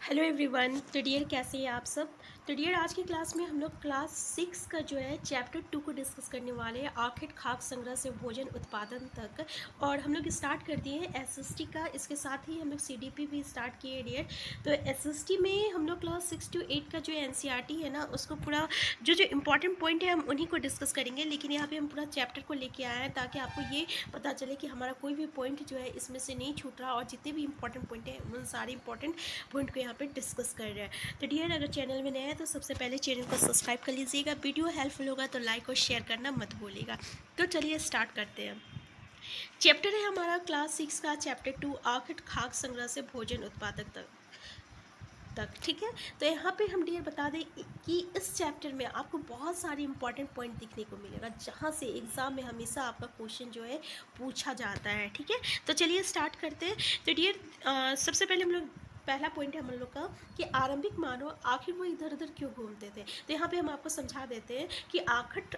Hello everyone. तो dear कैसे हैं आप सब। तो डियर आज की क्लास में हम लोग क्लास 6 का जो है चैप्टर 2 को डिस्कस करने वाले हैं, आखिर खाद्य संग्रह से भोजन उत्पादन तक। और हम लोग स्टार्ट कर दिए हैं एसएसटी का, इसके साथ ही हम लोग सीडीपी भी स्टार्ट किए डियर। तो एसएसटी में हम लोग क्लास 6 to 8 का जो एनसीईआरटी है ना, उसको पूरा जो जो इम्पोर्टेंट पॉइंट है हम उन्हीं को डिस्कस करेंगे। लेकिन यहाँ पे हम पूरा चैप्टर को लेके आए हैं ताकि आपको ये पता चले कि हमारा कोई भी पॉइंट जो है इसमें से नहीं छूट रहा, और जितने भी इंपॉर्टेंट पॉइंट है उन सारे इंपॉर्टेंट पॉइंट को यहाँ पे डिस्कस कर रहे हैं। तो डियर अगर चैनल में नया है तो सबसे पहले चैनल को सब्सक्राइब कर लीजिएगा। वीडियो हेल्पफुल होगा तो लाइक और शेयर करना मत भूलिएगा। तो चलिए स्टार्ट करते हैं। चैप्टर है हमारा क्लास 6 का चैप्टर 2, आखिर खाद्य संग्रह से भोजन उत्पादक तक। ठीक है, तो यहाँ पे हम डियर बता दें कि इस चैप्टर में आपको बहुत सारे इंपॉर्टेंट पॉइंट दिखने को मिलेगा, जहाँ से एग्जाम में हमेशा आपका क्वेश्चन जो है पूछा जाता है। ठीक है, तो चलिए स्टार्ट करते हैं। तो डियर सबसे पहले हम लोग पहला पॉइंट है हम लोग का कि आरंभिक मानव आखिर वो इधर उधर क्यों घूमते थे। तो यहाँ पे हम आपको समझा देते हैं कि आखिर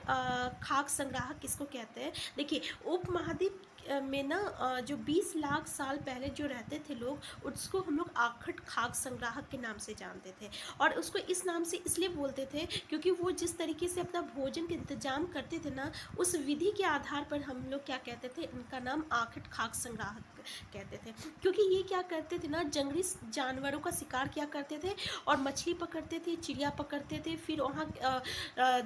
खाद्य संग्राहक किसको कहते हैं। देखिए, उपमहाद्वीप में ना जो 20 लाख साल पहले जो रहते थे लोग, उसको हम लोग आखिर खाद्य संग्राहक के नाम से जानते थे। और उसको इस नाम से इसलिए बोलते थे क्योंकि वो जिस तरीके से अपना भोजन का इंतजाम करते थे ना, उस विधि के आधार पर हम लोग क्या कहते थे, इनका नाम आखिर खाद्य संग्राहक कहते थे। क्योंकि ये क्या करते थे ना, जंगली जानवरों का शिकार किया करते थे और मछली पकड़ते थे, चिड़िया पकड़ते थे, फिर वहाँ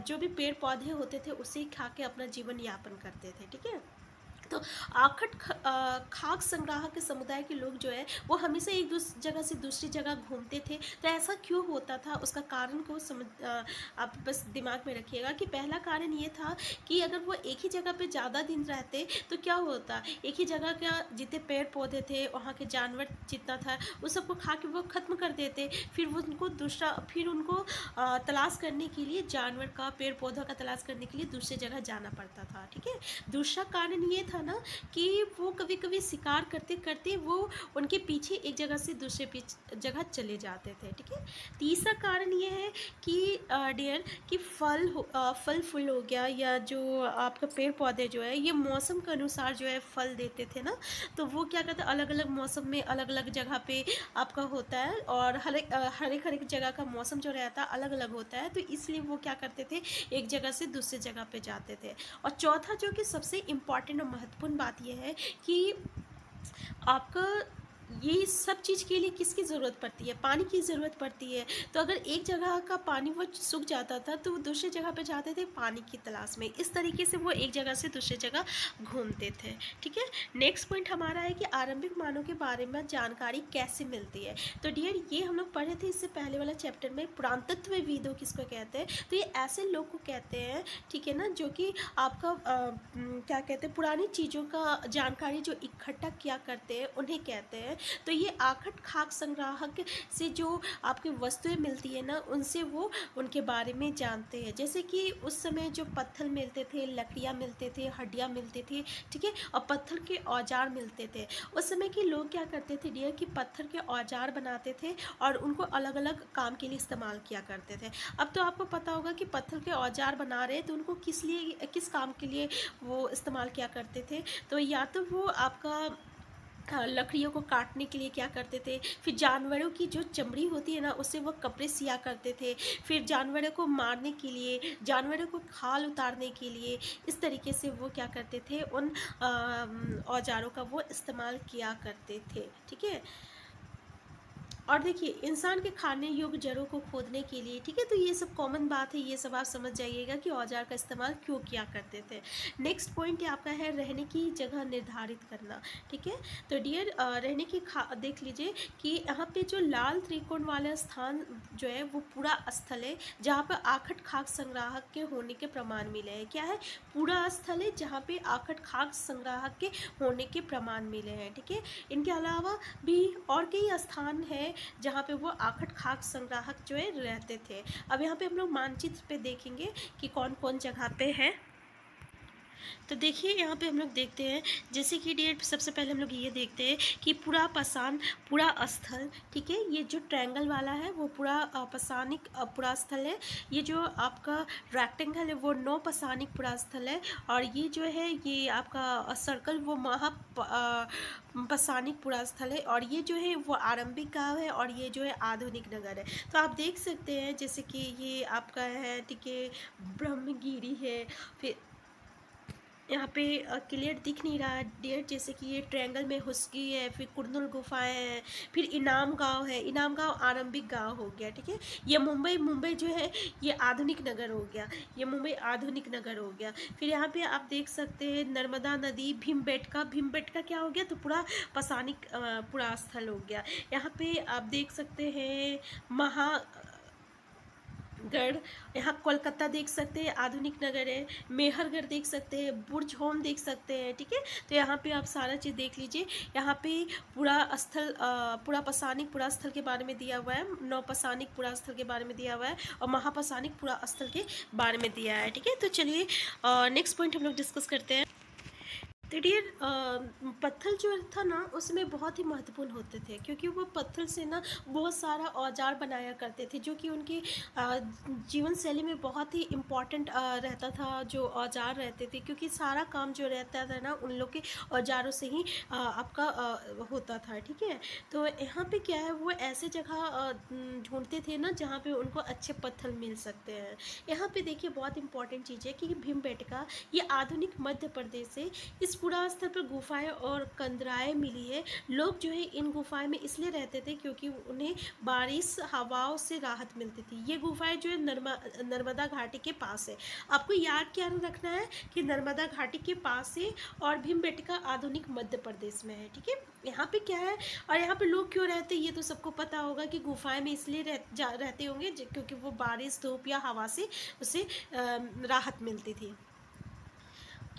जो भी पेड़ पौधे होते थे उसे खा के अपना जीवन यापन करते थे। ठीक है, तो आखिर खाद्य संग्राहक के समुदाय के लोग जो है वो हमेशा एक जगह से दूसरी जगह घूमते थे। तो ऐसा क्यों होता था, उसका कारण को आप बस दिमाग में रखिएगा कि पहला कारण ये था कि अगर वो एक ही जगह पे ज़्यादा दिन रहते तो क्या होता, एक ही जगह का जितने पेड़ पौधे थे, वहाँ के जानवर जितना था, उस सबको खा के वो ख़त्म कर देते। फिर उनको तलाश करने के लिए, जानवर का पेड़ पौधों का तलाश करने के लिए दूसरी जगह जाना पड़ता था। ठीक है, दूसरा कारण ये था ना कि वो कभी कभी शिकार करते करते वो उनके पीछे एक जगह से दूसरे जगह चले जाते थे। ठीक है, तीसरा कारण ये है कि डियर कि फल फूल हो गया, या जो आपका पेड़ पौधे जो है ये मौसम के अनुसार जो है फल देते थे ना, तो वो क्या कहते हैं, अलग अलग मौसम में अलग अलग जगह पे आपका होता है, और हर एक जगह का मौसम जो रहता है अलग अलग होता है। तो इसलिए वो क्या करते थे, एक जगह से दूसरी जगह पे जाते थे। और चौथा जो कि सबसे इम्पॉर्टेंट और महत्वपूर्ण बात यह है कि आपका ये सब चीज़ के लिए किसकी ज़रूरत पड़ती है, पानी की ज़रूरत पड़ती है। तो अगर एक जगह का पानी वो सूख जाता था तो वो दूसरी जगह पे जाते थे पानी की तलाश में। इस तरीके से वो एक जगह से दूसरी जगह घूमते थे। ठीक है, नेक्स्ट पॉइंट हमारा है कि आरंभिक मानव के बारे में जानकारी कैसे मिलती है। तो डियर ये हम लोग पढ़े थे इससे पहले वाला चैप्टर में, पुरातत्वविदों किसको कहते हैं। तो ये ऐसे लोग को कहते हैं, ठीक है ना, जो कि आपका क्या कहते हैं, पुरानी चीज़ों का जानकारी जो इकट्ठा किया करते हैं उन्हें कहते हैं। तो ये आखिर खाद्य संग्राहक से जो आपकी वस्तुएं मिलती है ना, उनसे वो उनके बारे में जानते हैं। जैसे कि उस समय जो पत्थर मिलते थे, लकड़ियाँ मिलते थे, हड्डियाँ मिलते थे, ठीक है, और पत्थर के औजार मिलते थे। उस समय के लोग क्या करते थे डियर कि पत्थर के औजार बनाते थे और उनको अलग अलग काम के लिए इस्तेमाल किया करते थे। अब तो आपको पता होगा कि पत्थर के औजार बना रहे हैं तो उनको किस काम के लिए वो इस्तेमाल किया करते थे। तो या तो वो आपका लकड़ियों को काटने के लिए क्या करते थे, फिर जानवरों की जो चमड़ी होती है ना उससे वो कपड़े सिया करते थे, फिर जानवरों को मारने के लिए, जानवरों को खाल उतारने के लिए, इस तरीके से वो क्या करते थे, उन औजारों का वो इस्तेमाल किया करते थे। ठीक है, और देखिए इंसान के खाने योग्य जड़ों को खोदने के लिए, ठीक है, तो ये सब कॉमन बात है, ये सब आप समझ जाइएगा कि औजार का इस्तेमाल क्यों किया करते थे। नेक्स्ट पॉइंट आपका है रहने की जगह निर्धारित करना। ठीक है, तो डियर रहने की देख लीजिए कि यहाँ पे जो लाल त्रिकोण वाला स्थान जो है वो पूरा स्थल है जहाँ पर आखिर खाद्य संग्राहक के होने के प्रमाण मिले हैं। क्या है, पूरा स्थल है जहाँ पे आखिर खाद्य संग्राहक के होने के प्रमाण मिले हैं। ठीक है, इनके अलावा भी और कई स्थान है जहाँ पे वो आखिर खाद्य संग्राहक जो है रहते थे। अब यहाँ पे हम लोग मानचित्र पे देखेंगे कि कौन कौन जगह पे है। तो देखिए यहाँ पे हम लोग देखते हैं, जैसे कि डियर सबसे पहले हम लोग ये देखते हैं कि पूरा पसान पूरा स्थल, ठीक है, ये जो ट्रायंगल वाला है वो पूरा पसानिक पूरा स्थल है। ये जो आपका रेक्टेंगल है वो नौ पसानिक पूरा स्थल है, और ये जो है ये आपका सर्कल वो पसानिक पूरा स्थल है, और ये जो है वो आरंभिक गाँव है, और ये जो है आधुनिक नगर है। तो आप देख सकते हैं जैसे कि ये आपका है, ठीक है, ब्रह्मगिरी है, फिर यहाँ पे क्लियर दिख नहीं रहा है डियर, जैसे कि ये ट्रायंगल में हुस्की है, फिर कुरनुल गुफाएं हैं, फिर इनाम गांव है, इनाम गांव आरंभिक गांव हो गया, ठीक है। ये मुंबई जो है ये आधुनिक नगर हो गया, ये मुंबई आधुनिक नगर हो गया। फिर यहाँ पे आप देख सकते हैं नर्मदा नदी, भीमबेटका क्या हो गया, तो पूरा पसानिक पूरा स्थल हो गया। यहाँ पे आप देख सकते हैं गढ़, यहाँ कोलकाता देख सकते हैं आधुनिक नगर है, मेहरगढ़ देख सकते हैं, बुर्ज होम देख सकते हैं, ठीक है। तो यहाँ पे आप सारा चीज़ देख लीजिए। यहाँ पे पूरा स्थल पूरा पसानिक पूरा स्थल के बारे में दिया हुआ है, नौपसानिक पूरा स्थल के बारे में दिया हुआ है, और महापसानिक पूरा स्थल के बारे में दिया है, ठीक है। तो चलिए नेक्स्ट पॉइंट हम लोग डिस्कस करते हैं। तो डियर पत्थर जो था ना उसमें बहुत ही महत्वपूर्ण होते थे, क्योंकि वो पत्थर से ना बहुत सारा औजार बनाया करते थे, जो कि उनकी जीवन शैली में बहुत ही इम्पॉर्टेंट रहता था, जो औजार रहते थे, क्योंकि सारा काम जो रहता था ना उन लोग के औजारों से ही आपका होता था, ठीक है। तो यहाँ पे क्या है, वो ऐसे जगह ढूंढते थे ना जहाँ पे उनको अच्छे पत्थर मिल सकते हैं। यहाँ पे देखिए बहुत इंपॉर्टेंट चीज़ है कि भीमबेटका ये आधुनिक मध्य प्रदेश से इस पूरा स्थल पर गुफाएं और कंदराएं मिली है। लोग जो है इन गुफाएं में इसलिए रहते थे क्योंकि उन्हें बारिश हवाओं से राहत मिलती थी। ये गुफाएं जो है नर्मदा घाटी के पास है। आपको याद क्या रखना है कि नर्मदा घाटी के पास है और भीमबेटका आधुनिक मध्य प्रदेश में है, ठीक है। यहाँ पे क्या है और यहाँ पे लोग क्यों रहते हैं ये तो सबको पता होगा कि गुफाएं में इसलिए रहते होंगे क्योंकि वो बारिश धूप या हवा से उसे राहत मिलती थी।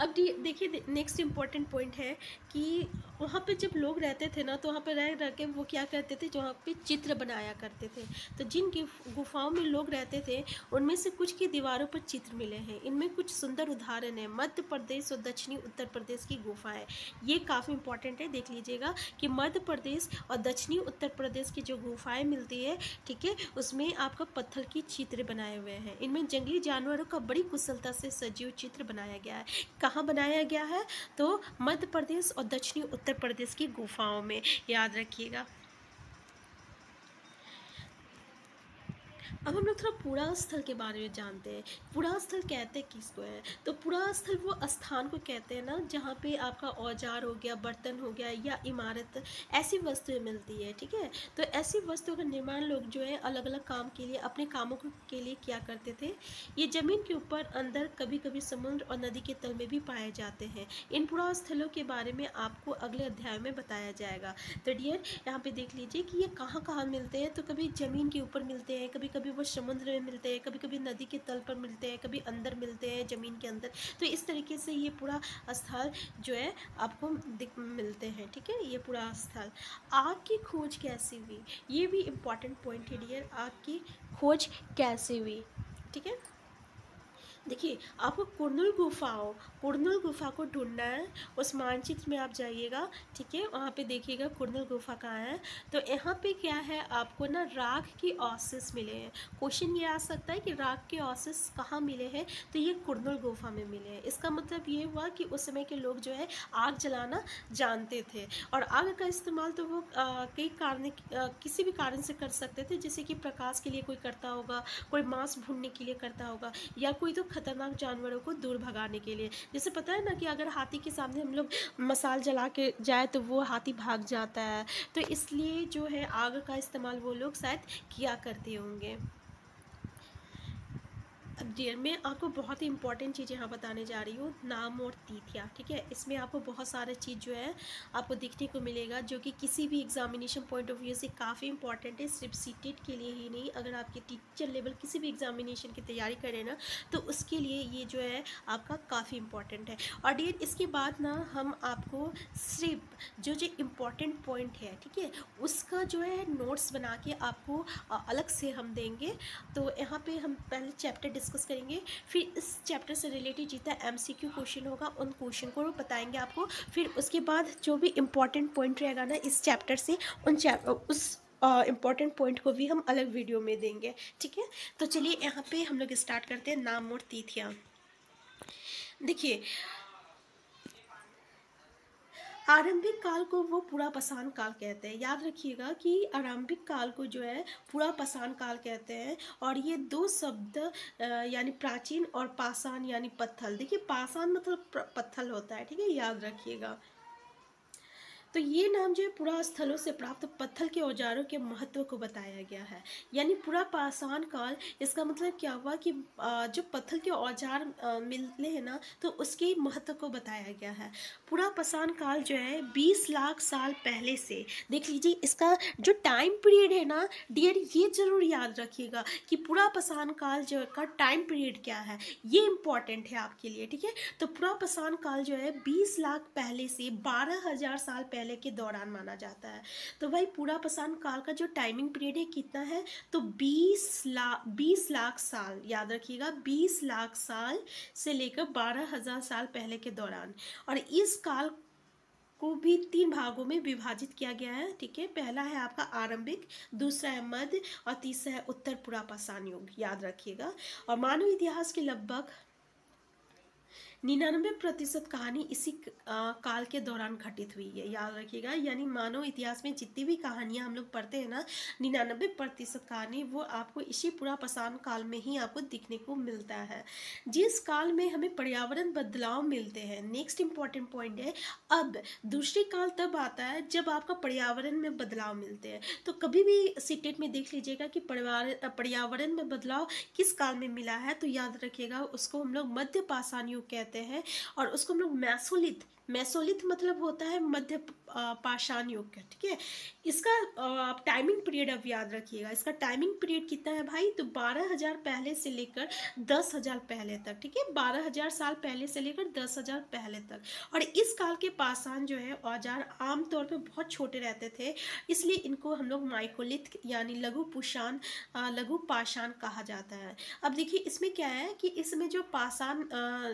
अब देखिए नेक्स्ट इम्पॉर्टेंट पॉइंट है कि वहाँ पे जब लोग रहते थे ना तो वहाँ पे रह के वो क्या करते थे, जो वहाँ पे चित्र बनाया करते थे। तो जिन गुफाओं में लोग रहते थे उनमें से कुछ की दीवारों पर चित्र मिले हैं। इनमें कुछ सुंदर उदाहरण है मध्य प्रदेश और दक्षिणी उत्तर प्रदेश की गुफाएं। ये काफ़ी इंपॉर्टेंट है, देख लीजिएगा कि मध्य प्रदेश और दक्षिणी उत्तर प्रदेश की जो गुफाएं मिलती है, ठीक है, उसमें आपका पत्थर की चित्र बनाए हुए हैं। इनमें जंगली जानवरों का बड़ी कुशलता से सजीव चित्र बनाया गया है। कहाँ बनाया गया है, तो मध्य प्रदेश और दक्षिणी उत्तर प्रदेश की गुफाओं में, याद रखिएगा। अब हम लोग थोड़ा पुरा स्थल के बारे में जानते हैं। पुरा स्थल कहते किसको है, तो पुरा स्थल वो स्थान को कहते हैं ना जहाँ पे आपका औजार हो गया, बर्तन हो गया या इमारत, ऐसी वस्तुएं मिलती है, ठीक है। तो ऐसी वस्तुओं का निर्माण लोग जो है अलग अलग काम के लिए, अपने कामों के लिए किया करते थे। ये जमीन के ऊपर, अंदर, कभी कभी समुद्र और नदी के तल में भी पाए जाते हैं। इन पुरा स्थलों के बारे में आपको अगले अध्याय में बताया जाएगा। तो डियर यहाँ पे देख लीजिए कि ये कहाँ कहाँ मिलते हैं, तो कभी जमीन के ऊपर मिलते हैं, कभी कभी वो समुद्र में मिलते हैं, कभी कभी नदी के तल पर मिलते हैं, कभी अंदर मिलते हैं जमीन के अंदर। तो इस तरीके से ये पूरा स्थल जो है आपको मिलते हैं, ठीक है। ये पूरा स्थल। आग की खोज कैसे हुई, ये भी इम्पॉर्टेंट पॉइंट है डियर, आग की खोज कैसे हुई, ठीक है। देखिए आपको कुरनुल गुफा को ढूंढना है। उस मानचित्र में आप जाइएगा, ठीक है, वहाँ पे देखिएगा कुरनुल गुफा कहाँ है। तो यहाँ पे क्या है, आपको ना राख की अवशेष मिले हैं। क्वेश्चन ये आ सकता है कि राख के अवशेष कहाँ मिले हैं, तो ये कुरनुल गुफा में मिले हैं। इसका मतलब ये हुआ कि उस समय के लोग जो है आग जलाना जानते थे, और आग का इस्तेमाल तो वो कई कारण किसी भी कारण से कर सकते थे, जैसे कि प्रकाश के लिए कोई करता होगा, कोई मांस भूनने के लिए करता होगा, या कोई तो खतरनाक जानवरों को दूर भगाने के लिए। जैसे पता है ना कि अगर हाथी के सामने हम लोग मसाल जला के जाए तो वो हाथी भाग जाता है, तो इसलिए जो है आग का इस्तेमाल वो लोग शायद किया करते होंगे। अब डियर मैं आपको बहुत ही इंपॉर्टेंट चीज़ यहाँ बताने जा रही हूँ, नाम और तिथियाँ, ठीक है। इसमें आपको बहुत सारे चीज़ जो है आपको दिखने को मिलेगा, जो कि किसी भी एग्जामिनेशन पॉइंट ऑफ व्यू से काफ़ी इंपॉर्टेंट है। सिर्फ सीटेट के लिए ही नहीं, अगर आपके टीचर लेवल किसी भी एग्जामिनेशन की तैयारी करें ना तो उसके लिए ये जो है आपका काफ़ी इंपॉर्टेंट है। और डियर इसके बाद ना हम आपको सिर्फ जो इम्पॉर्टेंट पॉइंट है, ठीक है, उसका जो है नोट्स बना के आपको अलग से हम देंगे। तो यहाँ पे हम पहले चैप्टर डिस्कस करेंगे, फिर इस चैप्टर से रिलेटेड जितना MCQ क्वेश्चन होगा उन क्वेश्चन को बताएंगे आपको, फिर उसके बाद जो भी इम्पोर्टेंट पॉइंट रहेगा ना इस चैप्टर से उस इम्पॉर्टेंट पॉइंट को भी हम अलग वीडियो में देंगे, ठीक है। तो चलिए यहाँ पे हम लोग स्टार्ट करते हैं नाम और तिथियाँ। देखिए, आरंभिक काल को वो पूरा पाषाण काल कहते हैं। याद रखिएगा कि आरंभिक काल को जो है पूरा पाषाण काल कहते हैं। और ये दो शब्द यानी प्राचीन और पाषाण यानी पत्थल। देखिए, पाषाण मतलब पत्थल होता है, ठीक है, याद रखिएगा। तो ये नाम जो है पुरा स्थलों से प्राप्त पत्थर के औजारों के महत्व को बताया गया है। यानी पूरा पाषाण काल, इसका मतलब क्या हुआ कि जो पत्थर के औजार मिलते हैं ना, तो उसके महत्व को बताया गया है। पूरा पाषाण काल जो है 20 लाख साल पहले से, देख लीजिए इसका जो टाइम पीरियड है ना डियर, ये जरूर याद रखिएगा कि पूरा पाषाण काल जो का टाइम पीरियड क्या है, ये इंपॉर्टेंट है आपके लिए, ठीक है। तो पूरा पाषाण काल जो है 20 लाख पहले से 12,000 साल पहले के दौरान माना जाता है। तो भाई पूरा पाषाण काल का जो टाइमिंग पीरियड है कितना है, तो 20 लाख साल, याद रखिएगा 20 लाख साल से लेकर 12,000 साल पहले के दौरान। और इस काल को भी 3 भागों में विभाजित किया गया है, ठीक है। पहला है आपका आरंभिक, दूसरा है मध्य और तीसरा है उत्तर पूरा पाषाण युग, याद रखिएगा। और मानव इतिहास के लगभग 99% कहानी इसी काल के दौरान घटित हुई है, याद रखिएगा। यानी मानव इतिहास में जितनी भी कहानियां हम लोग पढ़ते हैं ना, 99% कहानी वो आपको इसी पूरा पाषाण काल में ही आपको दिखने को मिलता है, जिस काल में हमें पर्यावरण बदलाव मिलते हैं। नेक्स्ट इंपॉर्टेंट पॉइंट है, अब दूसरी काल तब आता है जब आपका पर्यावरण में बदलाव मिलते हैं। तो कभी भी सीटेट में देख लीजिएगा कि पर्यावरण में बदलाव किस काल में मिला है, तो याद रखिएगा उसको हम लोग मध्य पाषाण युग कहते हैं। और उसको हम लोग मेसोलिथ मतलब होता है मध्य पाषाण युग, ठीक है। इसका आप टाइमिंग पीरियड अब याद रखिएगा, इसका टाइमिंग पीरियड कितना है भाई, तो 12,000 पहले से लेकर 10,000 पहले तक, ठीक है। 12,000 साल पहले से लेकर 10,000 पहले तक। और इस काल के पाषाण जो है औजार आमतौर पे बहुत छोटे रहते थे, इसलिए इनको हम लोग माइकोलिथ यानी लघु पाषाण कहा जाता है। अब देखिए इसमें क्या है कि इसमें जो पाषाण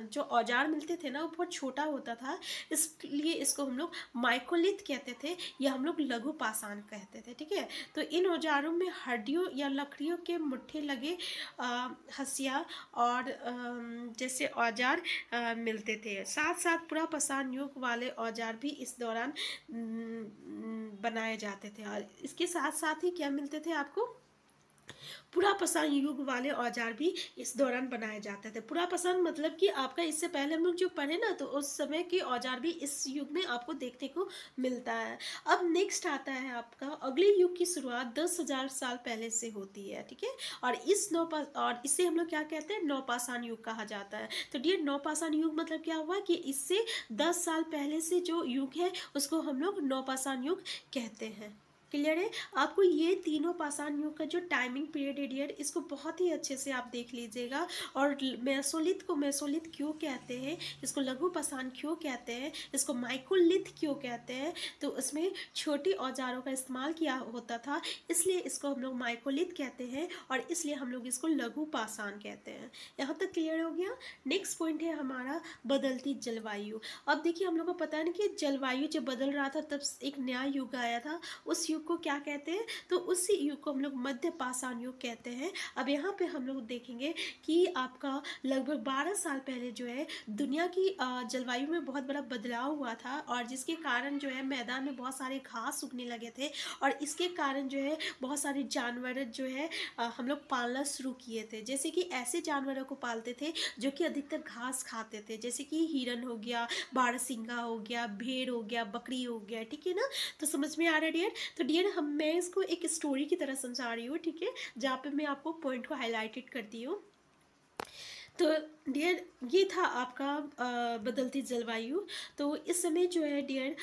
जो औजार मिलते थे ना वो बहुत छोटा होता था, इसलिए इसको हम लोग माइकोलिथ कहते थे या हम लोग लघु पाषाण कहते थे, ठीक है। तो इन औजारों में हड्डियों या लकड़ियों के मुट्ठे लगे हसिया और जैसे औजार मिलते थे। साथ साथ पूरा पाषाण युग वाले औजार भी इस दौरान बनाए जाते थे। और इसके साथ साथ ही क्या मिलते थे आपको, पूरा पाषाण युग वाले औजार भी इस दौरान बनाए जाते थे। पूरा पाषाण मतलब कि आपका इससे पहले हम लोग जो पढ़े ना, तो उस समय के औजार भी इस युग में आपको देखने को मिलता है। अब नेक्स्ट आता है आपका अगले युग की शुरुआत 10,000 साल पहले से होती है, ठीक है। और इसे हम लोग क्या कहते हैं, नवपाषाण युग कहा जाता है। तो डियर नवपाषाण युग मतलब क्या हुआ कि इससे 10 साल पहले से जो युग है उसको हम लोग नवपाषाण युग कहते हैं। क्लियर है आपको, ये तीनों पाषाण युग का जो टाइमिंग पीरियड है डियर, इसको बहुत ही अच्छे से आप देख लीजिएगा। और मेसोलिथ को मेसोलिथ क्यों कहते हैं, इसको लघु पाषाण क्यों कहते हैं, इसको माइकोलिथ क्यों कहते हैं, तो उसमें छोटी औजारों का इस्तेमाल किया होता था, इसलिए इसको हम लोग माइकोलिथ कहते हैं और इसलिए हम लोग इसको लघु पाषाण कहते हैं। यहाँ तक क्लियर हो गया। नेक्स्ट पॉइंट है हमारा बदलती जलवायु। अब देखिए हम लोग को पता है ना कि जलवायु जब बदल रहा था तब एक नया युग आया था, उस युग को क्या कहते हैं, तो उसी युग को हम लोग मध्य पाषाण युग कहते हैं। अब यहाँ पे हम लोग देखेंगे कि आपका लगभग 12 साल पहले जो है दुनिया की जलवायु में बहुत बड़ा बदलाव हुआ था, और जिसके कारण जो है मैदान में बहुत सारे घास उगने लगे थे, और इसके कारण जो है बहुत सारे जानवर जो है हम लोग पालना शुरू किए थे। जैसे कि ऐसे जानवरों को पालते थे जो कि अधिकतर घास खाते थे, जैसे कि हिरन हो गया, बारहसिंगा हो गया, भेड़ हो गया, बकरी हो गया, ठीक है ना। तो समझ में आ रहा है डियर। तो डियर मैं इसको एक स्टोरी की तरह समझा रही हूँ, ठीक है, जहाँ पे मैं आपको पॉइंट को हाईलाइटेड करती हूँ। तो डियर, ये था आपका बदलती जलवायु। तो इस समय जो है डियर,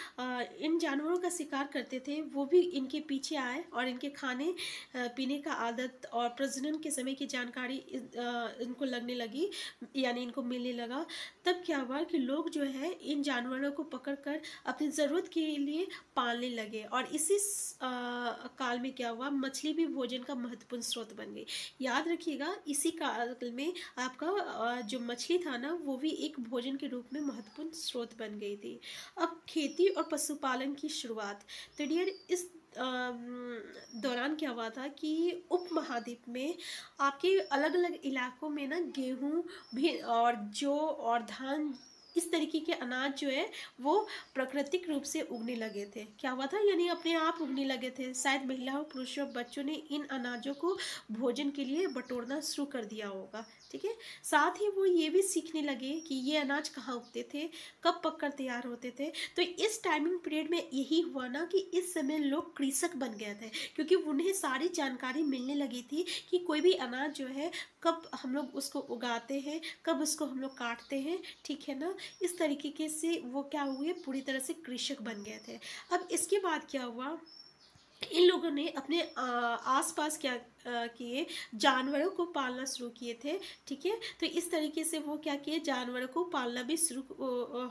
इन जानवरों का शिकार करते थे, वो भी इनके पीछे आए और इनके खाने पीने का आदत और प्रजनन के समय की जानकारी इनको लगने लगी, यानी इनको मिलने लगा। तब क्या हुआ कि लोग जो है इन जानवरों को पकड़कर अपनी ज़रूरत के लिए पालने लगे, और इसी काल में क्या हुआ, मछली भी भोजन का महत्वपूर्ण स्रोत बन गई। याद रखिएगा, इसी काल में आपका जो मछली था ना, वो भी एक भोजन के रूप में महत्वपूर्ण स्रोत बन गई थी। अब खेती और पशुपालन की शुरुआत। तो डियर, इस दौरान क्या हुआ था कि उपमहाद्वीप में आपके अलग अलग इलाकों में ना गेहूं भी और जौ और धान, इस तरीके के अनाज जो है वो प्राकृतिक रूप से उगने लगे थे। क्या हुआ था, यानी अपने आप उगने लगे थे। शायद महिलाओं, पुरुषों, बच्चों ने इन अनाजों को भोजन के लिए बटोरना शुरू कर दिया होगा। ठीक है, साथ ही वो ये भी सीखने लगे कि ये अनाज कहाँ उगते थे, कब पककर तैयार होते थे। तो इस टाइमिंग पीरियड में यही हुआ ना कि इस समय लोग कृषक बन गए थे, क्योंकि उन्हें सारी जानकारी मिलने लगी थी कि कोई भी अनाज जो है कब हम लोग उसको उगाते हैं, कब उसको हम लोग काटते हैं। ठीक है ना, इस तरीके से वो क्या हुए, पूरी तरह से कृषक बन गए थे। अब इसके बाद क्या हुआ, इन लोगों ने अपने आसपास क्या किए, जानवरों को पालना शुरू किए थे। ठीक है, तो इस तरीके से वो क्या किए, जानवरों को पालना भी शुरू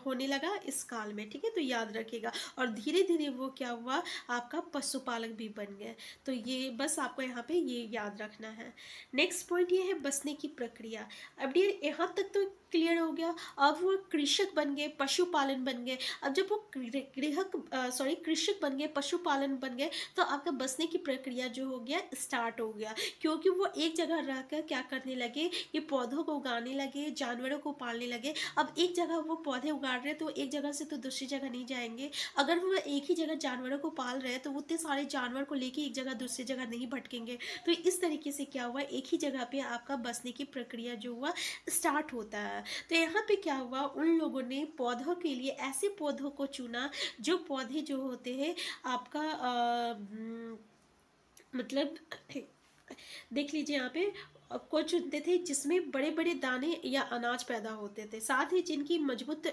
होने लगा इस काल में। ठीक है, तो याद रखिएगा। और धीरे धीरे वो क्या हुआ, आपका पशुपालक भी बन गए। तो ये बस आपको यहाँ पे ये याद रखना है। नेक्स्ट पॉइंट ये है बसने की प्रक्रिया। अब डियर, यहाँ तक तो क्लियर हो गया। अब वो कृषक बन गए, पशुपालन बन गए। अब जब वो कृषक बन गए, पशुपालन बन गए, तो आपका बसने की प्रक्रिया जो हो गया स्टार्ट हो गया, क्योंकि वो एक जगह रहकर क्या करने लगे, ये पौधों को उगाने लगे, जानवरों को पालने लगे। अब एक जगह वो पौधे उगा रहे हैं तो एक जगह से तो दूसरी जगह नहीं जाएंगे। अगर वो एक ही जगह जानवरों को पाल रहे हैं तो उतने सारे जानवर को लेके एक जगह दूसरी जगह नहीं भटकेंगे। तो इस तरीके से क्या हुआ, एक ही जगह पे आपका बसने की प्रक्रिया जो हुआ स्टार्ट होता है। तो यहाँ पे क्या हुआ, उन लोगों ने पौधों के लिए ऐसे पौधों को चुना जो पौधे जो होते हैं आपका मतलब देख लीजिए यहाँ पे को चुनते थे जिसमें बड़े बड़े दाने या अनाज पैदा होते थे, साथ ही जिनकी मजबूत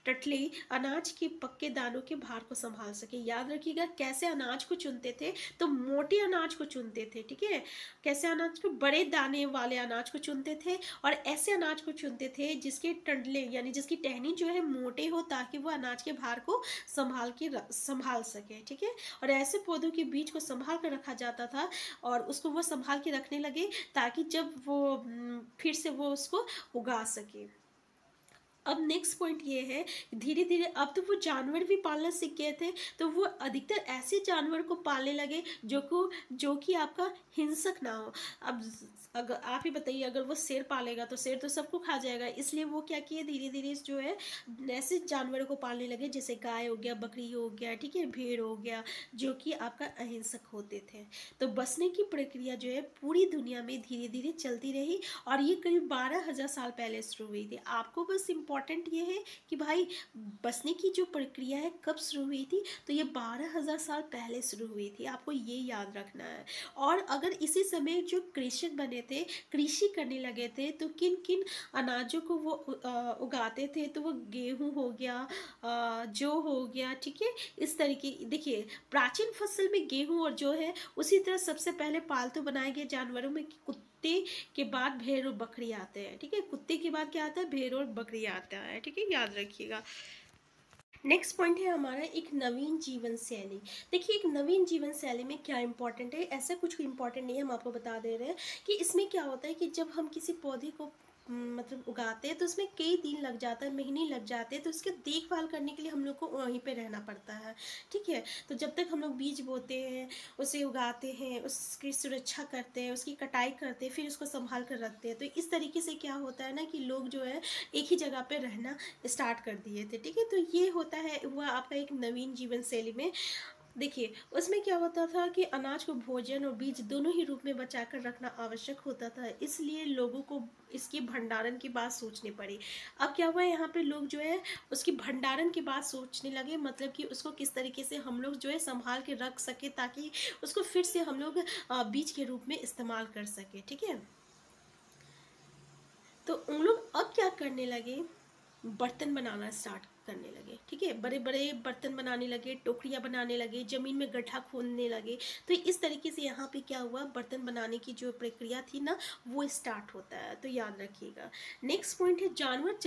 टटली अनाज के पक्के दानों के भार को संभाल सके। याद रखिएगा कैसे अनाज को चुनते थे, तो मोटे अनाज को चुनते थे। ठीक है, कैसे अनाज को, बड़े दाने वाले अनाज को चुनते थे, और ऐसे अनाज को चुनते थे जिसके टंडले यानी जिसकी टहनी जो है मोटे हो, ताकि वो अनाज के भार को संभाल सके। ठीक है, और ऐसे पौधों के बीज को संभाल कर रखा जाता था और उसको वो संभाल के रखने लगे, ताकि जब वो फिर से वो उसको उगा सके। अब नेक्स्ट पॉइंट ये है, धीरे धीरे अब तो वो जानवर भी पालना सीख गए थे, तो वो अधिकतर ऐसे जानवर को पालने लगे जो कि आपका हिंसक ना हो। अब अगर आप ही बताइए, अगर वो शेर पालेगा तो शेर तो सबको खा जाएगा, इसलिए वो क्या किए, धीरे धीरे जो है ऐसे जानवरों को पालने लगे, जैसे गाय हो गया, बकरी हो गया, ठीक है, भेड़ हो गया, जो कि आपका अहिंसक होते थे। तो बसने की प्रक्रिया जो है पूरी दुनिया में धीरे धीरे चलती रही, और ये करीब 12,000 साल पहले शुरू हुई थी। आपको बस इम्पॉर्टेंट ये है कि भाई बसने की जो प्रक्रिया है कब शुरू हुई थी, तो ये 12,000 साल पहले शुरू हुई थी, आपको ये याद रखना है। और अगर इसी समय जो कृषक बने थे, कृषि करने लगे थे, तो किन किन अनाजों को वो उगाते थे, तो वो गेहूं हो गया, जौ हो गया। ठीक है, इस तरीके, देखिए प्राचीन फसल में गेहूं और जौ है। उसी तरह सबसे पहले पालतू बनाए गए जानवरों में कुत्ते के बाद भेड़ और बकरी आते हैं। ठीक है, कुत्ते के बाद क्या आता है, भेड़ और बकरी आता है। ठीक है, याद रखिएगा। नेक्स्ट पॉइंट है हमारा एक नवीन जीवन शैली। देखिए, एक नवीन जीवन शैली में क्या इंपॉर्टेंट है, ऐसा कुछ इंपॉर्टेंट नहीं है, हम आपको बता दे रहे हैं कि इसमें क्या होता है कि जब हम किसी पौधे को मतलब उगाते हैं तो उसमें कई दिन लग जाता है, महीने लग जाते हैं, तो उसकी देखभाल करने के लिए हम लोग को वहीं पे रहना पड़ता है। ठीक है, तो जब तक हम लोग बीज बोते हैं, उसे उगाते हैं, उसकी सुरक्षा करते हैं, उसकी कटाई करते हैं, फिर उसको संभाल कर रखते हैं, तो इस तरीके से क्या होता है ना कि लोग जो है एक ही जगह पे रहना स्टार्ट कर दिए थे। ठीक है, तो ये होता है हुआ आपका एक नवीन जीवन शैली में। देखिए, उसमें क्या होता था कि अनाज को भोजन और बीज दोनों ही रूप में बचाकर रखना आवश्यक होता था, इसलिए लोगों को इसकी भंडारण की बात सोचनी पड़ी। अब क्या हुआ, यहाँ पे लोग जो है उसकी भंडारण की बात सोचने लगे, मतलब कि उसको किस तरीके से हम लोग जो है संभाल के रख सके, ताकि उसको फिर से हम लोग बीज के रूप में इस्तेमाल कर सके। ठीक है, तो उन लोग अब क्या करने लगे, बर्तन बनाना स्टार्ट करने लगे। ठीक है, बड़े बड़े बर्तन बनाने लगे, टोकरियाँ बनाने लगे, जमीन में गड्ढा खोदने लगे। तो इस तरीके से यहाँ पे क्या हुआ, बर्तन बनाने की जो प्रक्रिया थी ना वो स्टार्ट होता है, तो याद रखिएगा। नेक्स्ट पॉइंट है जानवर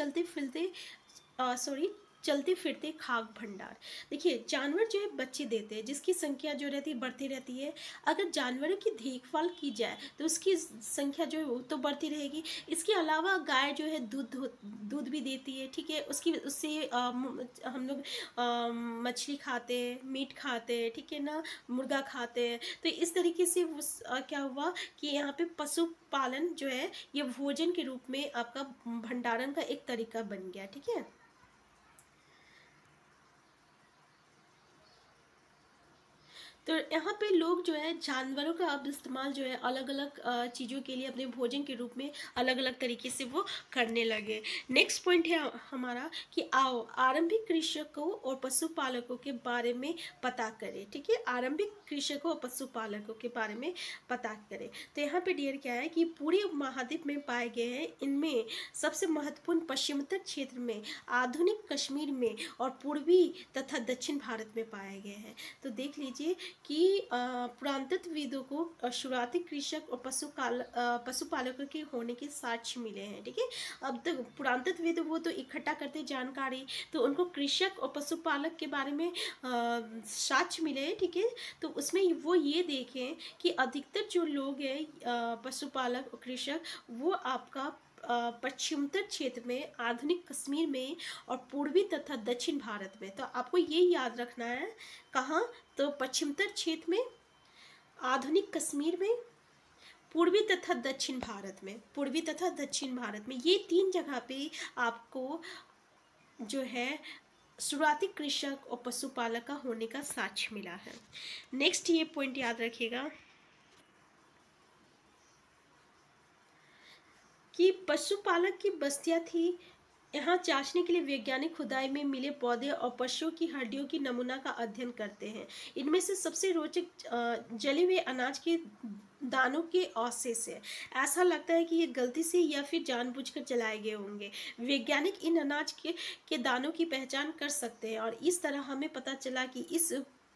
चलते फिरते खाक भंडार। देखिए, जानवर जो है बच्चे देते हैं, जिसकी संख्या जो रहती है बढ़ती रहती है। अगर जानवरों की देखभाल की जाए तो उसकी संख्या जो है वो तो बढ़ती रहेगी। इसके अलावा गाय जो है दूध भी देती है। ठीक है, उससे हम लोग मछली खाते हैं, मीट खाते हैं, ठीक है ना, मुर्गा खाते हैं। तो इस तरीके से क्या हुआ कि यहाँ पे पशुपालन जो है ये भोजन के रूप में आपका भंडारण का एक तरीका बन गया। ठीक है, तो यहाँ पे लोग जो है जानवरों का अब इस्तेमाल जो है अलग अलग चीज़ों के लिए अपने भोजन के रूप में अलग अलग तरीके से वो करने लगे। नेक्स्ट पॉइंट है हमारा कि आओ आरंभिक कृषकों और पशुपालकों के बारे में पता करें। ठीक है, आरंभिक कृषकों और पशुपालकों के बारे में पता करें। तो यहाँ पे डियर क्या है कि पूरे महाद्वीप में पाए गए हैं, इनमें सबसे महत्वपूर्ण पश्चिमोत्तर क्षेत्र में, आधुनिक कश्मीर में और पूर्वी तथा दक्षिण भारत में पाए गए हैं। तो देख लीजिए कि पुरातत्वविदों को शुरुआती कृषक और पशुपालकों के होने के साक्ष्य मिले हैं। ठीक है, अब तक पुरातत्वविद वो तो इकट्ठा करते जानकारी, तो उनको कृषक और पशुपालक के बारे में साक्ष्य मिले हैं। ठीक है, तो उसमें वो ये देखें कि अधिकतर जो लोग हैं पशुपालक और कृषक, वो आपका पश्चिमोत्तर क्षेत्र में, आधुनिक कश्मीर में और पूर्वी तथा दक्षिण भारत में। तो आपको ये याद रखना है, कहाँ, तो पश्चिमोत्तर क्षेत्र में, आधुनिक कश्मीर में, पूर्वी तथा दक्षिण भारत में, पूर्वी तथा दक्षिण भारत में, ये 3 जगह पे आपको जो है शुरुआती कृषक और पशुपालक का होने का साक्ष्य मिला है। नेक्स्ट ये पॉइंट याद रखिएगा कि पशुपालक की बस्तियां थी। यहाँ जांचने के लिए वैज्ञानिक खुदाई में मिले पौधे और पशुओं की हड्डियों की नमूना का अध्ययन करते हैं। इनमें से सबसे रोचक जले हुए अनाज के दानों के अवशेष है। ऐसा लगता है कि ये गलती से या फिर जानबूझकर जलाए गए होंगे। वैज्ञानिक इन अनाज के दानों की पहचान कर सकते हैं और इस तरह हमें पता चला कि इस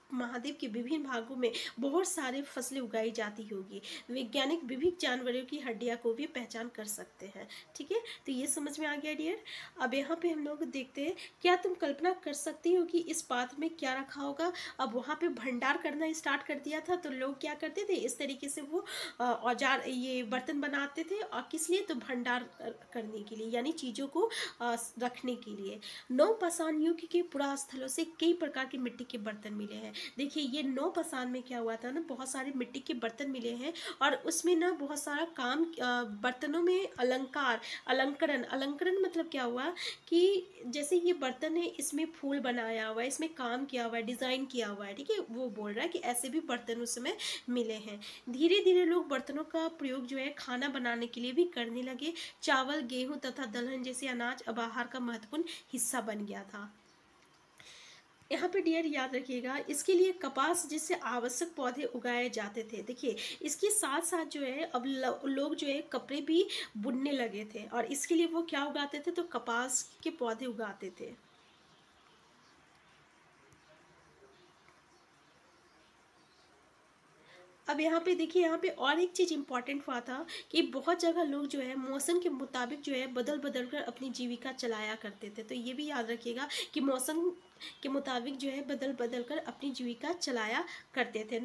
महाद्वीप के विभिन्न भागों में बहुत सारे फसलें उगाई जाती होगी। वैज्ञानिक विभिन्न जानवरों की हड्डियां को भी पहचान कर सकते हैं। ठीक है, तो ये समझ में आ गया डियर। अब यहाँ पे हम लोग देखते हैं, क्या तुम कल्पना कर सकती हो कि इस पात्र में क्या रखा होगा। अब वहाँ पे भंडार करना स्टार्ट कर दिया था, तो लोग क्या करते थे, इस तरीके से वो औजार ये बर्तन बनाते थे। और किस लिए, तो भंडार करने के लिए, यानी चीज़ों को रखने के लिए। नवपाषाण युग के पुरास्थलों से कई प्रकार के मिट्टी के बर्तन मिले हैं। देखिए, ये नवपाषाण में क्या हुआ था ना, बहुत सारे मिट्टी के बर्तन मिले हैं और उसमें ना बहुत सारा काम, बर्तनों में अलंकरण मतलब क्या हुआ कि जैसे ये बर्तन है, इसमें फूल बनाया हुआ है, इसमें काम किया हुआ है, डिज़ाइन किया हुआ है। ठीक है, वो बोल रहा है कि ऐसे भी बर्तन उस समय मिले हैं। धीरे धीरे लोग बर्तनों का प्रयोग जो है खाना बनाने के लिए भी करने लगे। चावल, गेहूं तथा दलहन जैसे अनाज अब आहार का महत्वपूर्ण हिस्सा बन गया था। यहाँ पे डियर याद रखिएगा, इसके लिए कपास जैसे आवश्यक पौधे उगाए जाते थे। देखिए, इसके साथ साथ जो है अब लोग जो है कपड़े भी बुनने लगे थे और इसके लिए वो क्या उगाते थे, तो कपास के पौधे उगाते थे। अब यहाँ पे देखिए, यहाँ पे और एक चीज़ इम्पॉर्टेंट हुआ था कि बहुत जगह लोग जो है मौसम के मुताबिक जो है बदल बदल कर अपनी जीविका चलाया करते थे। तो ये भी याद रखिएगा कि मौसम के मुताबिक जो है बदल बदल कर अपनी जीविका चलाया करते थे।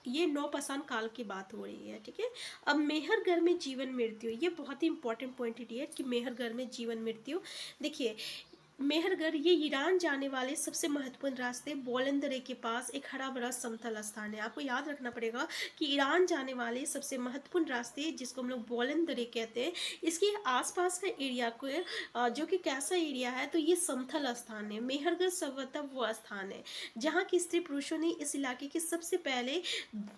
ये नवपाषाण काल की बात हो रही है। ठीक है, अब मेहरगढ़ में जीवन मृत्यु, ये बहुत ही इंपॉर्टेंट पॉइंट है कि मेहरगढ़ में जीवन मृत्यु। देखिए, मेहरगढ़ ये ईरान जाने वाले सबसे महत्वपूर्ण रास्ते बोलन दर्रे के पास एक हरा भरा समतल स्थान है। आपको याद रखना पड़ेगा कि ईरान जाने वाले सबसे महत्वपूर्ण रास्ते, जिसको हम लोग बोलन दर्रे कहते हैं, इसके आसपास का एरिया को जो कि कैसा एरिया है, तो ये समतल स्थान है। मेहरगढ़ संभवतः वो स्थान है जहाँ की स्त्री पुरुषों ने इस इलाके के सबसे पहले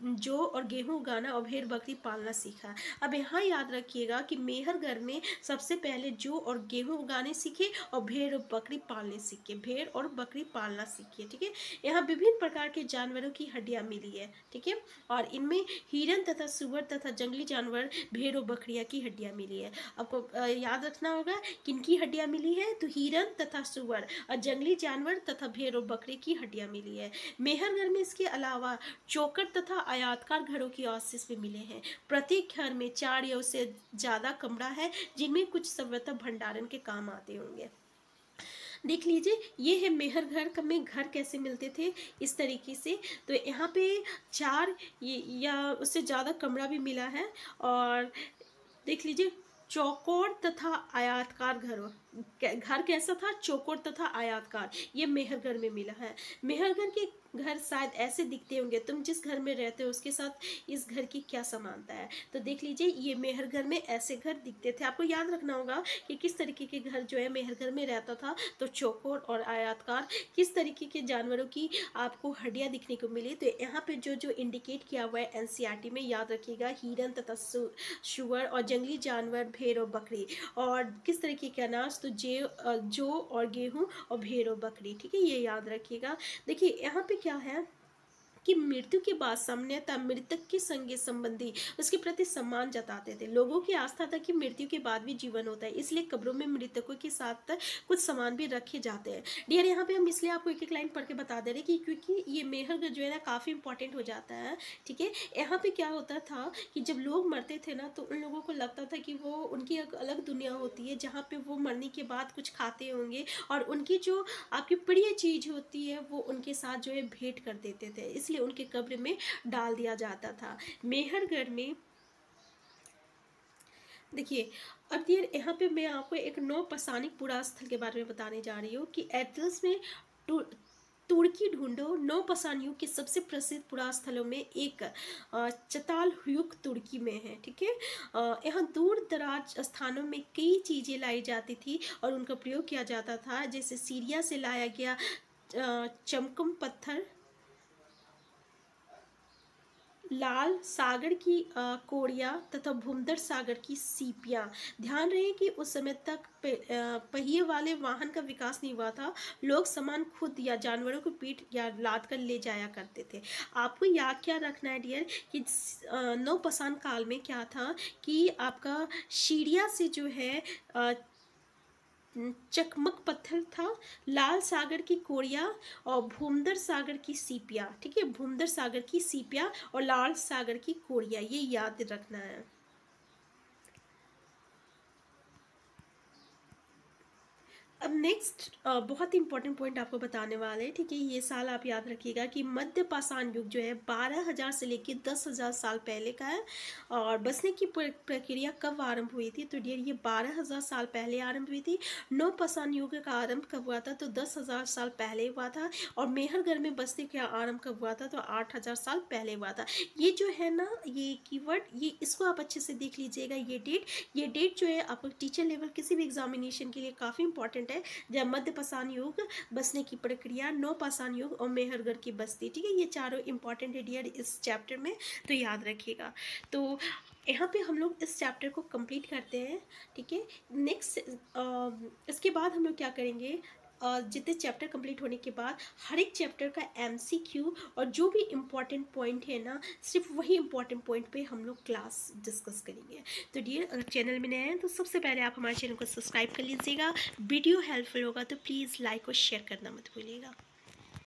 जौ और गेहूँ उगाना और भेड़ बकरी पालना सीखा। अब यहाँ याद रखिएगा कि मेहरगढ़ में सबसे पहले जौ और गेहूँ उगाने सीखे और भेड़ बकरी पालने सीखे, भेड़ और बकरी पालना सीखिए। ठीक है, यहाँ विभिन्न प्रकार के जानवरों की हड्डियाँ मिली है। ठीक है, और इनमें हिरन तथा सुअर तथा जंगली जानवर भेड़ और बकरियाँ की हड्डियाँ मिली है। आपको याद रखना होगा किनकी हड्डियाँ मिली है, तो हिरन तथा सुअर और जंगली जानवर तथा भेड़ और बकरी की हड्डियाँ मिली है। मेहरगढ़ में इसके अलावा चौकर तथा आयताकार घरों के अवशेष भी मिले हैं। प्रत्येक घर में 4 या उससे ज़्यादा कमरा है, जिनमें कुछ संभवतः भंडारण के काम आते होंगे। देख लीजिए, ये है मेहरगढ़ का में घर कैसे मिलते थे, इस तरीके से। तो यहाँ पे 4 या उससे ज़्यादा कमरा भी मिला है। और देख लीजिए, चौकोर तथा आयताकार घर कैसा था, चौकोर तथा आयताकार, ये मेहरगढ़ में मिला है। मेहरगढ़ के घर शायद ऐसे दिखते होंगे, तुम जिस घर में रहते हो उसके साथ इस घर की क्या समानता है। तो देख लीजिए, ये मेहरगढ़ में ऐसे घर दिखते थे। आपको याद रखना होगा कि किस तरीके के घर जो है मेहरगढ़ में रहता था, तो चौकोर और आयताकार। किस तरीके के जानवरों की आपको हड्डियाँ दिखने को मिली, तो यहाँ पे जो जो इंडिकेट किया हुआ है एनसीईआरटी में, याद रखिएगा, हिरन तथा सुअर और जंगली जानवर, भेड़ और बकरी। और किस तरीके के अनाज, तो जौ और गेहूं और भेड़ और बकरी। ठीक है, ये याद रखिएगा। देखिए यहाँ पे क्या है कि मृत्यु के बाद सामान्यतः मृतक के संगे संबंधी उसके प्रति सम्मान जताते थे। लोगों की आस्था था कि मृत्यु के बाद भी जीवन होता है, इसलिए कब्रों में मृतकों के साथ कुछ सामान भी रखे जाते हैं। डियर, यहाँ पे हम इसलिए आपको एक एक लाइन पढ़ के बता दे रहे हैं कि क्योंकि ये मेहरगढ़ जो है ना काफ़ी इंपॉर्टेंट हो जाता है। ठीक है, यहाँ पे क्या होता था कि जब लोग मरते थे ना, तो उन लोगों को लगता था कि वो उनकी एक अलग दुनिया होती है, जहाँ पे वो मरने के बाद कुछ खाते होंगे और उनकी जो आपकी प्रिय चीज़ होती है वो उनके साथ जो है भेंट कर देते थे, इसलिए उनके कब्र में डाल दिया जाता था। मेहरगढ़ में देखिए, अब ये यहाँ पे मैं आपको एक नौपसानिक पुरास्थल के बारे में बताने जा रही हूँ कि एथेंस में तुर्की ढूंढो। नौपसान युग के सबसे प्रसिद्ध पुरास्थलों में एक चतालहुक तुर्की में है। ठीक है, यहाँ दूर दराज स्थानों में कई चीज़ें लाई जाती थी और उनका प्रयोग किया जाता था, जैसे सीरिया से लाया गया चमकम पत्थर, लाल सागर की कोड़िया तथा भूमध्य सागर की सीपियाँ। ध्यान रहे कि उस समय तक पहिए वाले वाहन का विकास नहीं हुआ था। लोग सामान खुद या जानवरों को पीठ या लाद कर ले जाया करते थे। आपको याद क्या रखना है डियर कि नौपसान काल में क्या था कि आपका सीरिया से जो है चकमक पत्थर था, लाल सागर की कोड़िया और भूमध्य सागर की सीपियाँ। ठीक है, भूमध्य सागर की सीपियाँ और लाल सागर की कोड़िया, ये याद रखना है। अब नेक्स्ट बहुत इंपॉर्टेंट पॉइंट आपको बताने वाले हैं। ठीक है, ये साल आप याद रखिएगा कि मध्य पाषाण युग जो है 12,000 से लेकर 10,000 साल पहले का है। और बसने की प्रक्रिया कब आरंभ हुई थी, तो डियर ये 12,000 साल पहले आरंभ हुई थी। नौपसान युग का आरंभ कब हुआ था, तो 10,000 साल पहले हुआ था। और मेहरगढ़ में बसने का आरंभ कब हुआ था, तो 8,000 साल पहले हुआ था। ये जो है ना, ये कीवर्ड, ये इसको आप अच्छे से देख लीजिएगा। ये डेट जो है आपको टीचर लेवल किसी भी एग्जामिनेशन के लिए काफ़ी इंपॉर्टेंट है। जब मध्य पाषाण युग, बसने की प्रक्रिया, नौपाषाण युग और मेहरगढ़ की बस्ती। ठीक है, ये चारों इंपॉर्टेंट है डियर इस चैप्टर में, तो याद रखिएगा। तो यहाँ पे हम लोग इस चैप्टर को कंप्लीट करते हैं। ठीक है, नेक्स्ट इसके बाद हम लोग क्या करेंगे, जितने चैप्टर कंप्लीट होने के बाद हर एक चैप्टर का MCQ और जो भी इम्पॉर्टेंट पॉइंट है ना, सिर्फ वही इम्पॉर्टेंट पॉइंट पे हम लोग क्लास डिस्कस करेंगे। तो डियर, अगर चैनल में नए हैं तो सबसे पहले आप हमारे चैनल को सब्सक्राइब कर लीजिएगा। वीडियो हेल्पफुल होगा तो प्लीज़ लाइक और शेयर करना मत भूलिएगा।